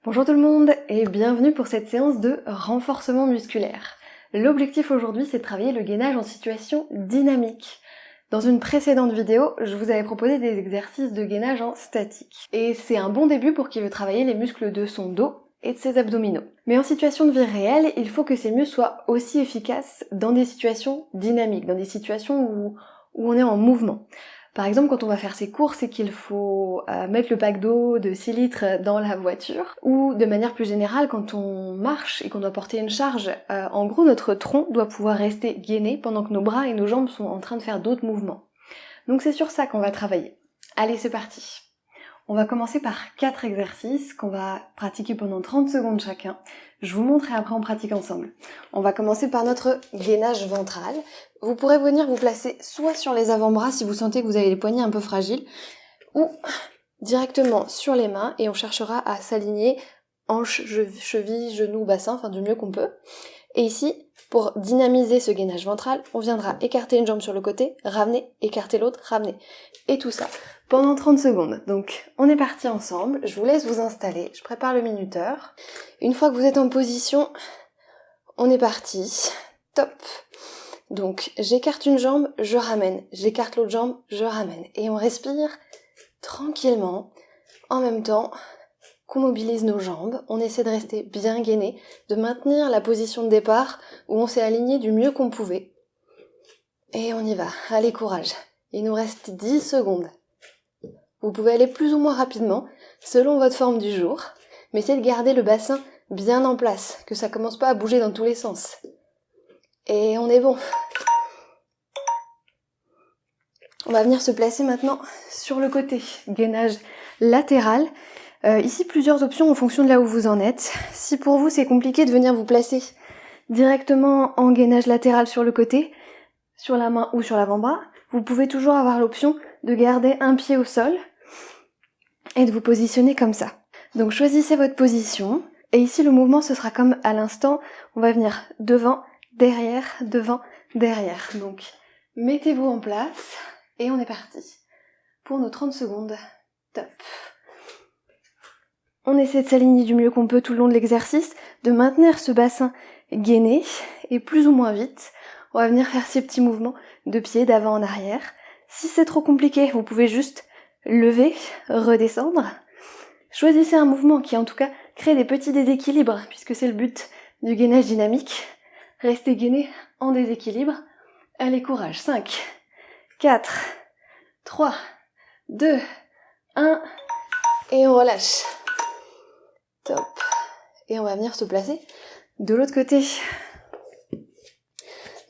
Bonjour tout le monde et bienvenue pour cette séance de renforcement musculaire. L'objectif aujourd'hui c'est de travailler le gainage en situation dynamique. Dans une précédente vidéo, je vous avais proposé des exercices de gainage en statique. Et c'est un bon début pour qui veut travailler les muscles de son dos et de ses abdominaux. Mais en situation de vie réelle, il faut que ces muscles soient aussi efficaces dans des situations dynamiques, dans des situations où on est en mouvement. Par exemple, quand on va faire ses courses et qu'il faut mettre le pack d'eau de 6 litres dans la voiture, ou de manière plus générale, quand on marche et qu'on doit porter une charge, en gros notre tronc doit pouvoir rester gainé pendant que nos bras et nos jambes sont en train de faire d'autres mouvements. Donc c'est sur ça qu'on va travailler. Allez, c'est parti. On va commencer par 4 exercices qu'on va pratiquer pendant 30 secondes chacun. Je vous montre et après on pratique ensemble. On va commencer par notre gainage ventral. Vous pourrez venir vous placer soit sur les avant-bras si vous sentez que vous avez les poignets un peu fragiles, ou directement sur les mains et on cherchera à s'aligner hanches, chevilles, genoux, bassin, enfin du mieux qu'on peut. Et ici, pour dynamiser ce gainage ventral, on viendra écarter une jambe sur le côté, ramener, écarter l'autre, ramener. Et tout ça pendant 30 secondes. Donc on est parti ensemble, je vous laisse vous installer, je prépare le minuteur. Une fois que vous êtes en position, on est parti. Top. Donc j'écarte une jambe, je ramène, j'écarte l'autre jambe, je ramène. Et on respire tranquillement, en même temps qu'on mobilise nos jambes, on essaie de rester bien gainé, de maintenir la position de départ où on s'est aligné du mieux qu'on pouvait. Et on y va, allez courage. Il nous reste 10 secondes. Vous pouvez aller plus ou moins rapidement, selon votre forme du jour, mais essayez de garder le bassin bien en place, que ça commence pas à bouger dans tous les sens. Et on est bon. On va venir se placer maintenant sur le côté, gainage latéral. Ici, plusieurs options en fonction de là où vous en êtes. Si pour vous, c'est compliqué de venir vous placer directement en gainage latéral sur le côté, sur la main ou sur l'avant-bras, vous pouvez toujours avoir l'option de garder un pied au sol et de vous positionner comme ça. Donc choisissez votre position. Et ici, le mouvement, ce sera comme à l'instant. On va venir devant, derrière, derrière. Donc, mettez-vous en place et on est parti pour nos 30 secondes. Top. On essaie de s'aligner du mieux qu'on peut tout le long de l'exercice, de maintenir ce bassin gainé et plus ou moins vite. On va venir faire ces petits mouvements de pied d'avant en arrière. Si c'est trop compliqué, vous pouvez juste lever, redescendre. Choisissez un mouvement qui en tout cas crée des petits déséquilibres puisque c'est le but du gainage dynamique. Restez gainé en déséquilibre. Allez, courage. 5, 4, 3, 2, 1 et on relâche. Top. Et on va venir se placer de l'autre côté.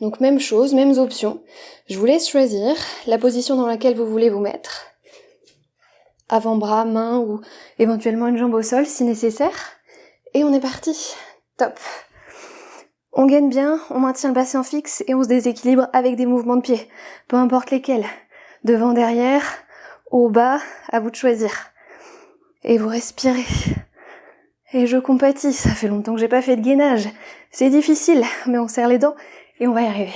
Donc même chose, mêmes options. Je vous laisse choisir la position dans laquelle vous voulez vous mettre. Avant-bras, main ou éventuellement une jambe au sol si nécessaire. Et on est parti. Top. On gaine bien, on maintient le bassin fixe et on se déséquilibre avec des mouvements de pied. Peu importe lesquels. Devant, derrière, haut, bas, à vous de choisir. Et vous respirez. Et je compatis, ça fait longtemps que j'ai pas fait de gainage. C'est difficile, mais on serre les dents et on va y arriver.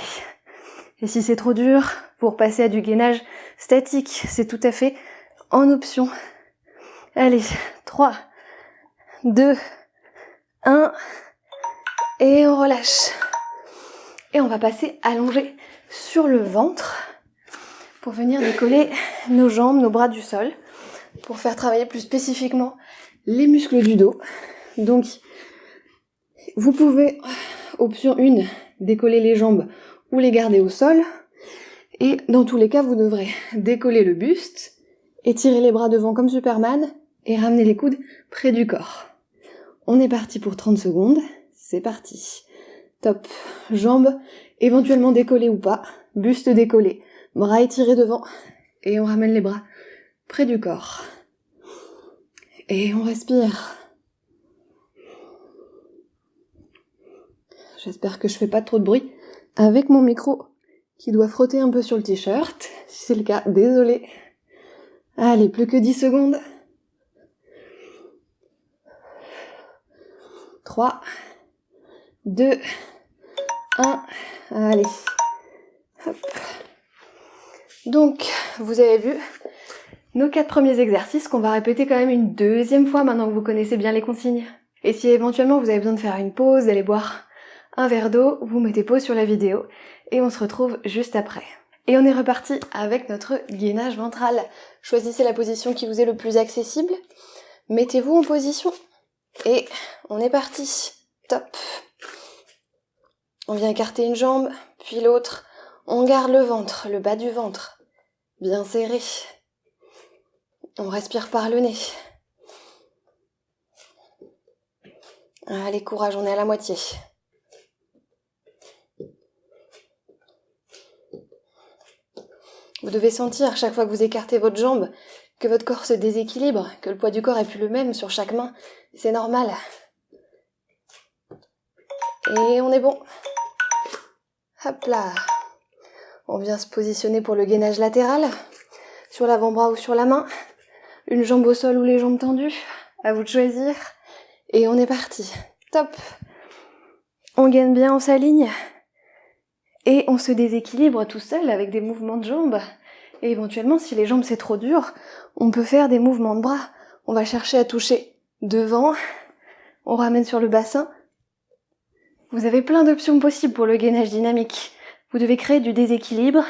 Et si c'est trop dur, pour passer à du gainage statique, c'est tout à fait en option. Allez, 3, 2, 1, et on relâche. Et on va passer allongé sur le ventre pour venir décoller nos jambes, nos bras du sol, pour faire travailler plus spécifiquement les muscles du dos. Donc, vous pouvez, option 1, décoller les jambes ou les garder au sol. Et dans tous les cas, vous devrez décoller le buste, étirer les bras devant comme Superman et ramener les coudes près du corps. On est parti pour 30 secondes. C'est parti. Top. Jambes éventuellement décollées ou pas. Buste décollé. Bras étirés devant. Et on ramène les bras près du corps. Et on respire. J'espère que je fais pas trop de bruit avec mon micro qui doit frotter un peu sur le t-shirt. Si c'est le cas, désolé. Allez, plus que 10 secondes. 3, 2, 1. Allez. Hop. Donc, vous avez vu, nos 4 premiers exercices qu'on va répéter quand même une deuxième fois maintenant que vous connaissez bien les consignes. Et si éventuellement vous avez besoin de faire une pause, d'aller boire un verre d'eau, vous mettez pause sur la vidéo et on se retrouve juste après. Et on est reparti avec notre gainage ventral. Choisissez la position qui vous est le plus accessible. Mettez-vous en position et on est parti. Top. On vient écarter une jambe, puis l'autre. On garde le ventre, le bas du ventre, bien serré. On respire par le nez. Allez, courage, on est à la moitié. Vous devez sentir, chaque fois que vous écartez votre jambe, que votre corps se déséquilibre, que le poids du corps est plus le même sur chaque main. C'est normal. Et on est bon. Hop là. On vient se positionner pour le gainage latéral, sur l'avant-bras ou sur la main. Une jambe au sol ou les jambes tendues, à vous de choisir. Et on est parti. Top. On gaine bien, on s'aligne. Et on se déséquilibre tout seul avec des mouvements de jambes. Et éventuellement, si les jambes c'est trop dur, on peut faire des mouvements de bras. On va chercher à toucher devant. On ramène sur le bassin. Vous avez plein d'options possibles pour le gainage dynamique. Vous devez créer du déséquilibre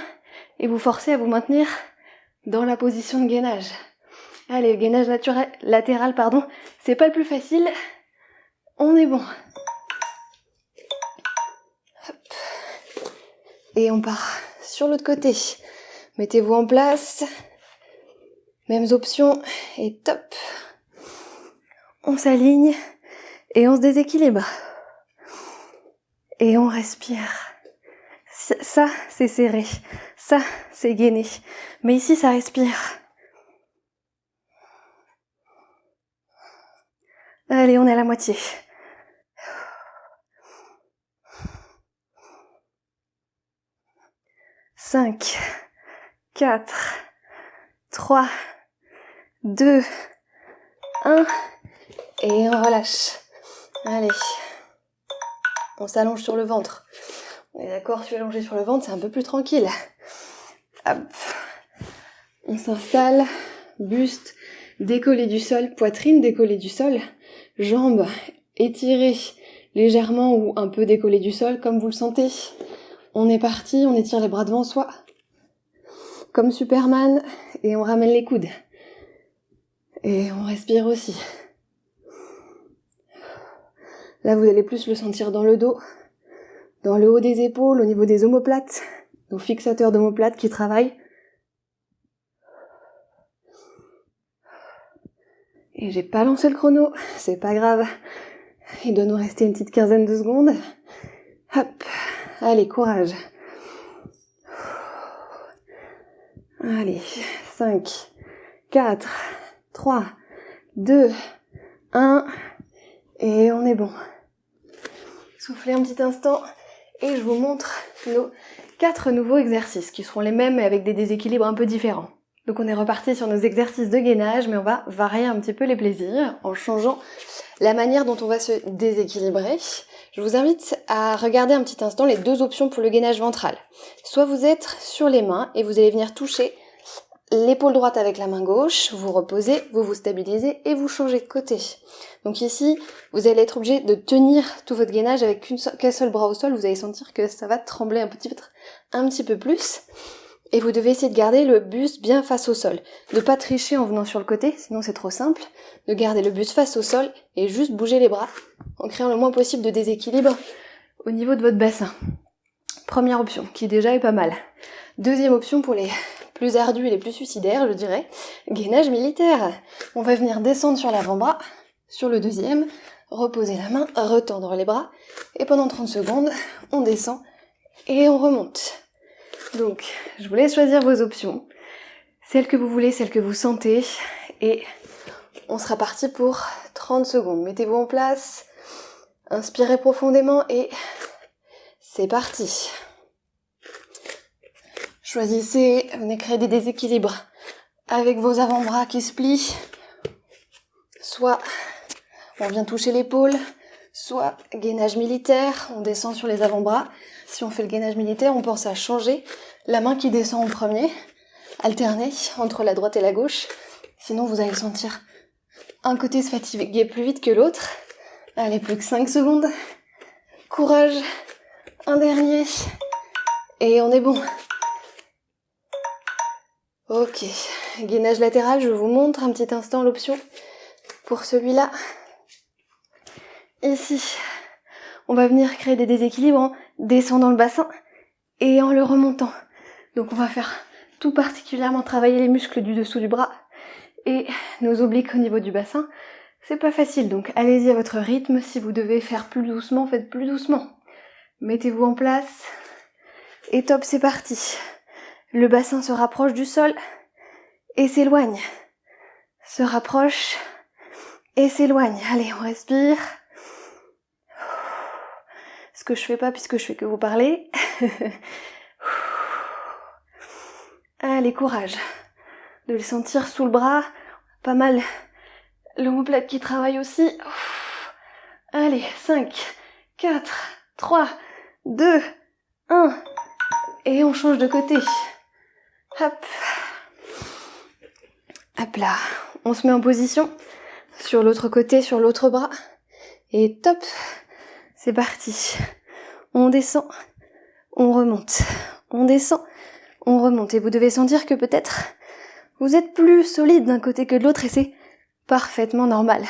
et vous forcer à vous maintenir dans la position de gainage. Allez, le gainage latéral, c'est pas le plus facile. On est bon. Hop. Et on part sur l'autre côté. Mettez-vous en place. Mêmes options. Et top. On s'aligne et on se déséquilibre. Et on respire. Ça, c'est serré. Ça, c'est gainé. Mais ici, ça respire. Allez, on est à la moitié. Cinq, 4, 3, 2, 1. Et on relâche. Allez. On s'allonge sur le ventre. On est d'accord, si allongé sur le ventre, c'est un peu plus tranquille. Hop. On s'installe. Buste décollé du sol, poitrine décollée du sol, jambes étirées légèrement ou un peu décollées du sol, comme vous le sentez. On est parti, on étire les bras devant soi, comme Superman, et on ramène les coudes. Et on respire aussi. Là, vous allez plus le sentir dans le dos, dans le haut des épaules, au niveau des omoplates, nos fixateurs d'omoplates qui travaillent. Et j'ai pas lancé le chrono, c'est pas grave. Il doit nous rester une petite quinzaine de secondes. Hop, allez, courage. Allez, 5, 4, 3, 2, 1, et on est bon. Soufflez un petit instant et je vous montre nos 4 nouveaux exercices qui seront les mêmes mais avec des déséquilibres un peu différents. Donc on est reparti sur nos exercices de gainage, mais on va varier un petit peu les plaisirs en changeant la manière dont on va se déséquilibrer. Je vous invite à regarder un petit instant les 2 options pour le gainage ventral. Soit vous êtes sur les mains et vous allez venir toucher l'épaule droite avec la main gauche, vous reposez, vous vous stabilisez et vous changez de côté. Donc ici, vous allez être obligé de tenir tout votre gainage avec qu'un seul bras au sol, vous allez sentir que ça va trembler un petit peu plus. Et vous devez essayer de garder le buste bien face au sol. De pas tricher en venant sur le côté, sinon c'est trop simple. De garder le buste face au sol et juste bouger les bras en créant le moins possible de déséquilibre au niveau de votre bassin. Première option, qui déjà est pas mal. Deuxième option pour les plus ardus et les plus suicidaires, je dirais, gainage militaire. On va venir descendre sur l'avant-bras, sur le deuxième, reposer la main, retendre les bras, et pendant 30 secondes, on descend et on remonte. Donc, je vous laisse choisir vos options, celles que vous voulez, celles que vous sentez, et on sera parti pour 30 secondes. Mettez-vous en place, inspirez profondément et c'est parti. Choisissez, venez créer des déséquilibres avec vos avant-bras qui se plient, soit on vient toucher l'épaule, soit gainage militaire, on descend sur les avant-bras. Si on fait le gainage militaire, on pense à changer la main qui descend en premier, alterner entre la droite et la gauche. Sinon, vous allez sentir un côté se fatiguer plus vite que l'autre. Allez, plus que 5 secondes. Courage. Un dernier. Et on est bon. Ok. Gainage latéral, je vous montre un petit instant l'option pour celui-là. Ici, on va venir créer des déséquilibres en descendant le bassin et en le remontant. Donc on va faire tout particulièrement travailler les muscles du dessous du bras et nos obliques au niveau du bassin. C'est pas facile, donc allez-y à votre rythme. Si vous devez faire plus doucement, faites plus doucement. Mettez-vous en place. Et top, c'est parti. Le bassin se rapproche du sol et s'éloigne. Se rapproche et s'éloigne. Allez, on respire. Ce que je fais pas puisque je fais que vous parler. Allez, courage. De les sentir sous le bras. Pas mal l'omoplate qui travaille aussi. Allez, 5, 4, 3, 2, 1. Et on change de côté. Hop. Hop là. On se met en position sur l'autre côté, sur l'autre bras. Et top. C'est parti. On descend. On remonte. On descend. On remonte. Et vous devez sentir que peut-être vous êtes plus solide d'un côté que de l'autre et c'est parfaitement normal.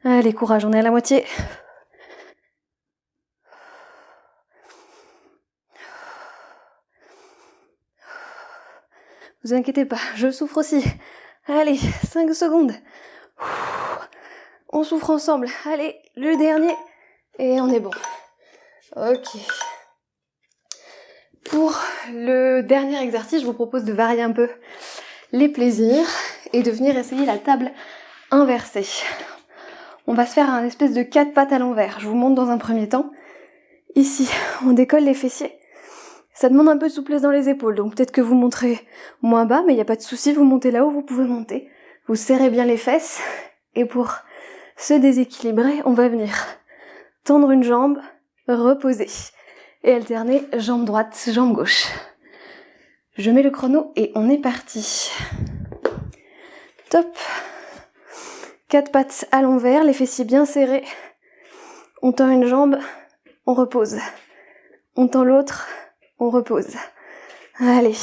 Allez, courage, on est à la moitié. Vous inquiétez pas, je souffre aussi. Allez, 5 secondes. On souffre ensemble. Allez, le dernier. Et on est bon. Ok. Pour le dernier exercice, je vous propose de varier un peu les plaisirs et de venir essayer la table inversée. On va se faire un espèce de 4 pattes à l'envers. Je vous montre dans un premier temps. Ici, on décolle les fessiers. Ça demande un peu de souplesse dans les épaules, donc peut-être que vous monterez moins bas, mais il n'y a pas de souci, vous montez là où vous pouvez monter. Vous serrez bien les fesses, et pour se déséquilibrer, on va venir tendre une jambe, reposer, et alterner jambe droite, jambe gauche. Je mets le chrono et on est parti. Top. 4 pattes à l'envers, les fessiers bien serrés. On tend une jambe, on repose. On tend l'autre, on repose. Allez.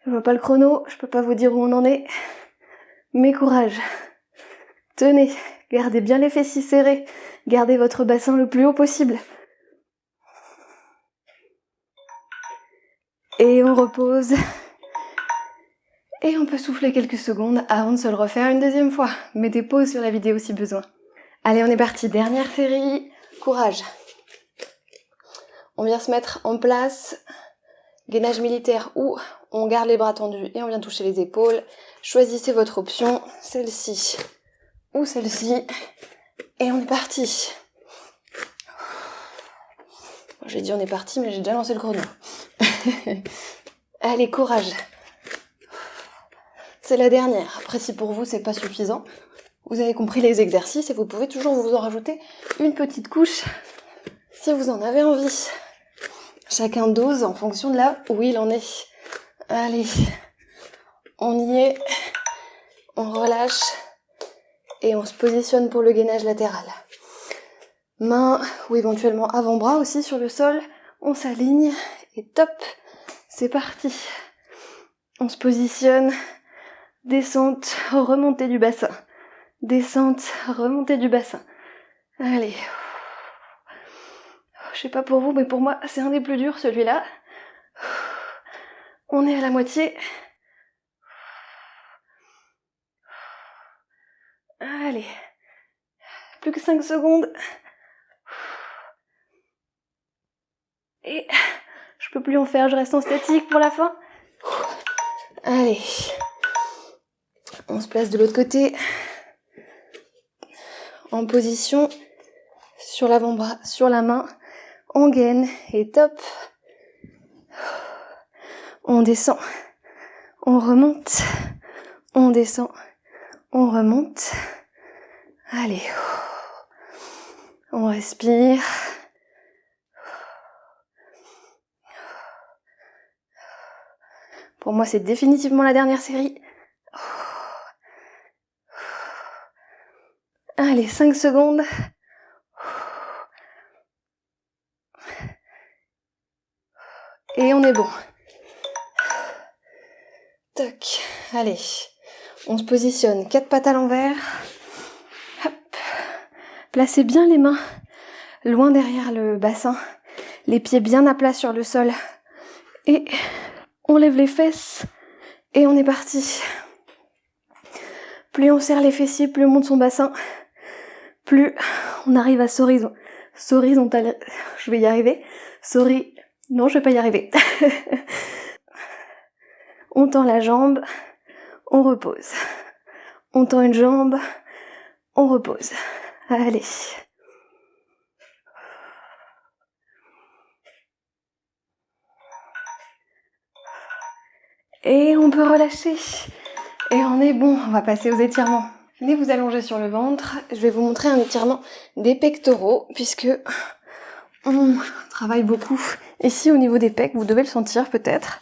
Je vois pas le chrono, je peux pas vous dire où on en est. Mais courage. Tenez, gardez bien les fessiers serrés. Gardez votre bassin le plus haut possible. Et on repose. Et on peut souffler quelques secondes avant de se le refaire une deuxième fois. Mettez pause sur la vidéo si besoin. Allez, on est parti. Dernière série. Courage. On vient se mettre en place. Gainage militaire où on garde les bras tendus et on vient toucher les épaules. Choisissez votre option. Celle-ci ou celle-ci. Et on est parti. J'ai dit on est parti, mais j'ai déjà lancé le chrono. Allez, courage. C'est la dernière. Après, si pour vous, c'est pas suffisant, vous avez compris les exercices et vous pouvez toujours vous en rajouter une petite couche si vous en avez envie. Chacun dose en fonction de là où il en est. Allez, on y est. On relâche et on se positionne pour le gainage latéral. Main ou éventuellement avant-bras aussi sur le sol. On s'aligne et top, c'est parti. On se positionne. Descente, remontée du bassin. Descente, remontée du bassin. Allez. Je sais pas pour vous, mais pour moi, c'est un des plus durs, celui-là. On est à la moitié. Allez. Plus que 5 secondes. Et je peux plus en faire, je reste en statique pour la fin. Allez. On se place de l'autre côté. En position. Sur l'avant-bras, sur la main. On gaine. Et top. On descend. On remonte. On descend. On remonte. Allez. On respire. Pour moi, c'est définitivement la dernière série. Allez, 5 secondes. Et on est bon. Toc. Allez. On se positionne 4 pattes à l'envers. Hop. Placez bien les mains loin derrière le bassin. Les pieds bien à plat sur le sol. Et on lève les fesses. Et on est parti. Plus on serre les fessiers, plus on monte son bassin. Plus on arrive à s'horizontaliser. Je vais y arriver. Non, je vais pas y arriver. On tend la jambe, on repose. On tend une jambe, on repose. Allez. Et on peut relâcher. Et on est bon, on va passer aux étirements. Venez vous allonger sur le ventre. Je vais vous montrer un étirement des pectoraux, puisque on travaille beaucoup ici au niveau des pecs. Vous devez le sentir peut-être.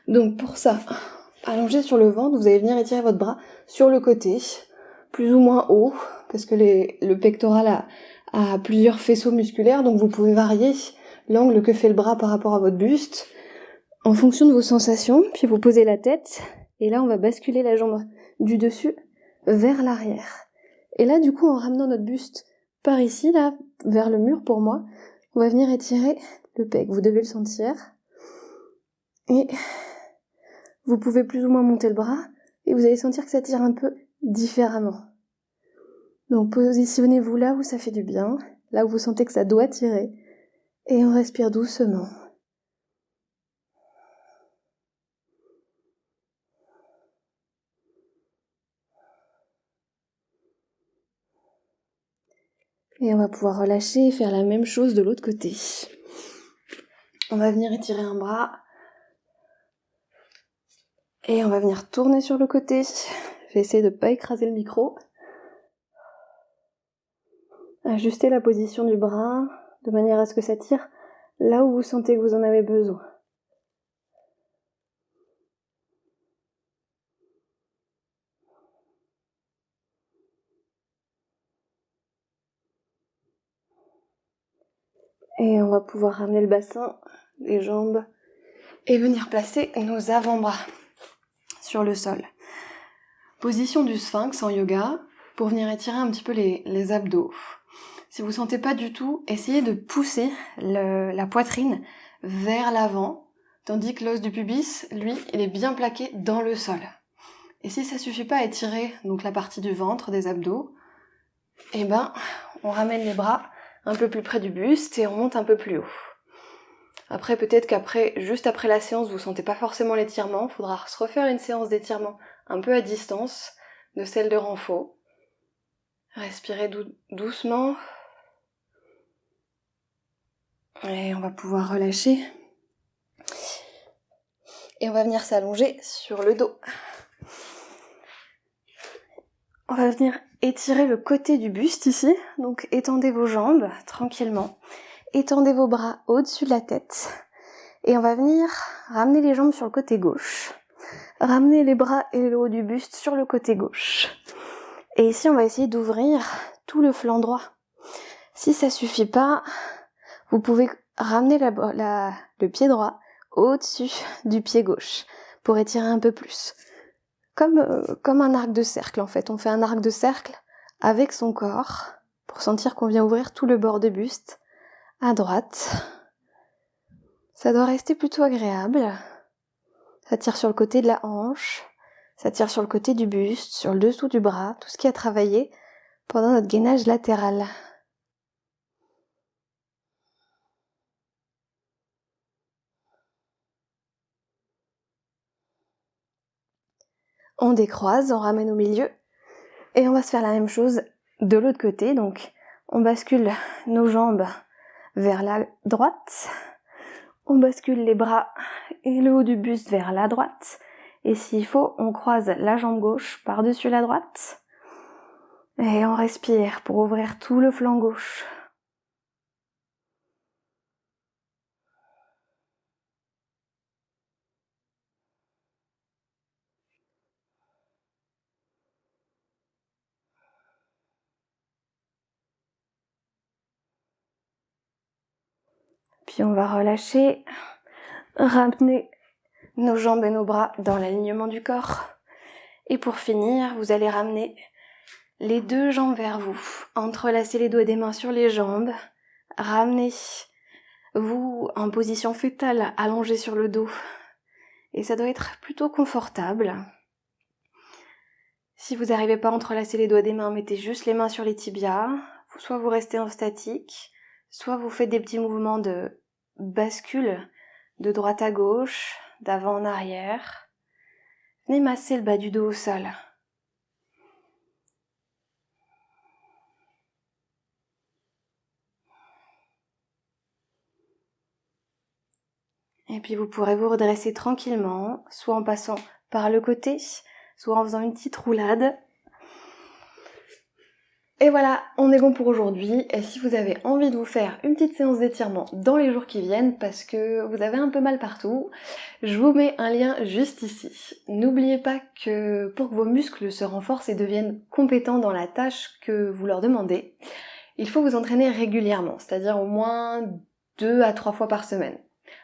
Donc pour ça, allongé sur le ventre, vous allez venir étirer votre bras sur le côté, plus ou moins haut, parce que le pectoral a plusieurs faisceaux musculaires, donc vous pouvez varier l'angle que fait le bras par rapport à votre buste, en fonction de vos sensations. Puis vous posez la tête, et là on va basculer la jambe du dessus vers l'arrière. Et là du coup, en ramenant notre buste par ici, là, vers le mur pour moi, on va venir étirer le pec. Vous devez le sentir. Et vous pouvez plus ou moins monter le bras, et vous allez sentir que ça tire un peu différemment. Donc positionnez-vous là où ça fait du bien, là où vous sentez que ça doit tirer, et on respire doucement. Et on va pouvoir relâcher et faire la même chose de l'autre côté. On va venir étirer un bras, et on va venir tourner sur le côté. Je vais essayer de ne pas écraser le micro. Ajustez la position du bras de manière à ce que ça tire là où vous sentez que vous en avez besoin. Et on va pouvoir ramener le bassin, les jambes, et venir placer nos avant-bras sur le sol. Position du sphinx en yoga, pour venir étirer un petit peu les abdos. Si vous sentez pas du tout, essayez de pousser la poitrine vers l'avant, tandis que l'os du pubis, lui, il est bien plaqué dans le sol. Et si ça suffit pas à étirer donc la partie du ventre, des abdos, eh ben, on ramène les bras un peu plus près du buste et on monte un peu plus haut. Après, peut-être juste après la séance, vous sentez pas forcément l'étirement, il faudra se refaire une séance d'étirement un peu à distance de celle de renfort. Respirez doucement. Et on va pouvoir relâcher. Et on va venir s'allonger sur le dos. On va venir étirer le côté du buste ici. Donc étendez vos jambes tranquillement. Étendez vos bras au-dessus de la tête. Et on va venir ramener les jambes sur le côté gauche. Ramener les bras et le haut du buste sur le côté gauche. Et ici, on va essayer d'ouvrir tout le flanc droit. Si ça suffit pas, vous pouvez ramener le pied droit au-dessus du pied gauche pour étirer un peu plus. Comme un arc de cercle en fait. On fait un arc de cercle avec son corps pour sentir qu'on vient ouvrir tout le bord du buste à droite. Ça doit rester plutôt agréable. Ça tire sur le côté de la hanche, ça tire sur le côté du buste, sur le dessous du bras, tout ce qui a travaillé pendant notre gainage latéral. On décroise, on ramène au milieu et on va se faire la même chose de l'autre côté. Donc on bascule nos jambes vers la droite, on bascule les bras et le haut du buste vers la droite, et s'il faut, on croise la jambe gauche par-dessus la droite et on respire pour ouvrir tout le flanc gauche. Puis on va relâcher, ramener nos jambes et nos bras dans l'alignement du corps. Et pour finir, vous allez ramener les deux jambes vers vous. Entrelacez les doigts des mains sur les jambes. Ramenez-vous en position fœtale, allongé sur le dos. Et ça doit être plutôt confortable. Si vous n'arrivez pas à entrelacer les doigts des mains, mettez juste les mains sur les tibias. Soit vous restez en statique, soit vous faites des petits mouvements de bascule de droite à gauche, d'avant en arrière. Venez masser le bas du dos au sol. Et puis vous pourrez vous redresser tranquillement, soit en passant par le côté, soit en faisant une petite roulade. Et voilà, on est bon pour aujourd'hui. Et si vous avez envie de vous faire une petite séance d'étirement dans les jours qui viennent, parce que vous avez un peu mal partout, je vous mets un lien juste ici. N'oubliez pas que pour que vos muscles se renforcent et deviennent compétents dans la tâche que vous leur demandez, il faut vous entraîner régulièrement, c'est-à-dire au moins 2 à 3 fois par semaine.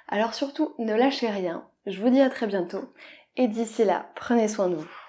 Alors surtout, ne lâchez rien. Je vous dis à très bientôt. Et d'ici là, prenez soin de vous.